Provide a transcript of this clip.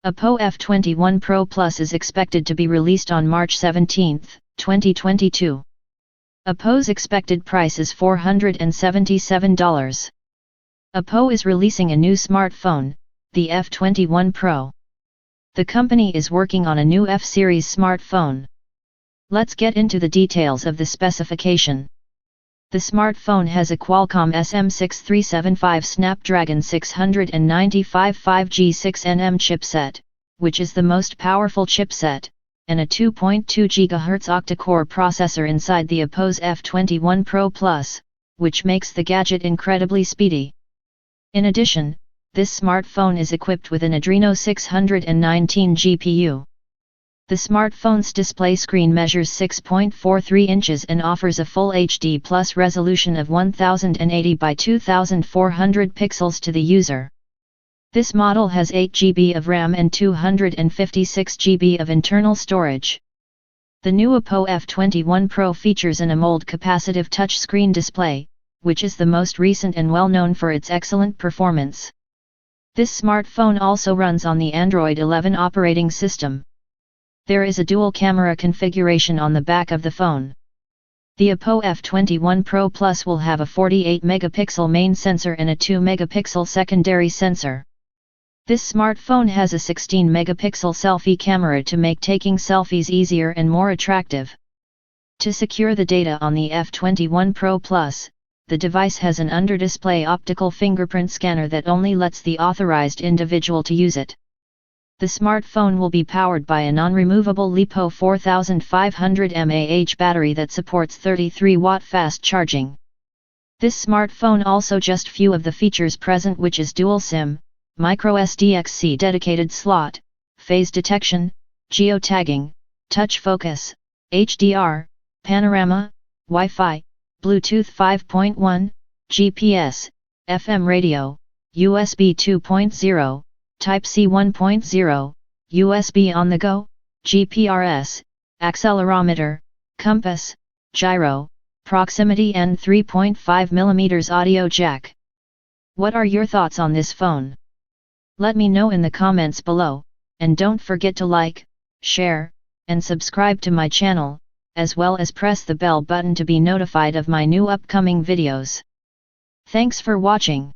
Oppo F21 Pro Plus is expected to be released on March 17, 2022. Oppo's expected price is $477. Oppo is releasing a new smartphone, the F21 Pro. The company is working on a new F-series smartphone. Let's get into the details of the specification. The smartphone has a Qualcomm SM6375 Snapdragon 695 5G6nm chipset, which is the most powerful chipset, and a 2.2 GHz octa-core processor inside the Oppo's F21 Pro Plus, which makes the gadget incredibly speedy. In addition, this smartphone is equipped with an Adreno 619 GPU. The smartphone's display screen measures 6.43 inches and offers a Full HD Plus resolution of 1080 by 2400 pixels to the user. This model has 8 GB of RAM and 256 GB of internal storage. The new Oppo F21 Pro features an AMOLED capacitive touchscreen display, which is the most recent and well known for its excellent performance. This smartphone also runs on the Android 11 operating system. There is a dual camera configuration on the back of the phone. The Oppo F21 Pro Plus will have a 48-megapixel main sensor and a 2-megapixel secondary sensor. This smartphone has a 16-megapixel selfie camera to make taking selfies easier and more attractive. To secure the data on the F21 Pro Plus, the device has an under-display optical fingerprint scanner that only lets the authorized individual to use it. The smartphone will be powered by a non-removable LiPo 4500 mAh battery that supports 33-watt fast charging. This smartphone also just few of the features present, which is dual SIM, microSD-XC dedicated slot, phase detection, geotagging, touch focus, HDR, panorama, Wi-Fi, Bluetooth 5.1, GPS, FM radio, USB 2.0, Type-C 1.0, USB on the go, GPRS, accelerometer, compass, gyro, proximity and 3.5mm audio jack. What are your thoughts on this phone? Let me know in the comments below, and don't forget to like, share, and subscribe to my channel, as well as press the bell button to be notified of my new upcoming videos. Thanks for watching.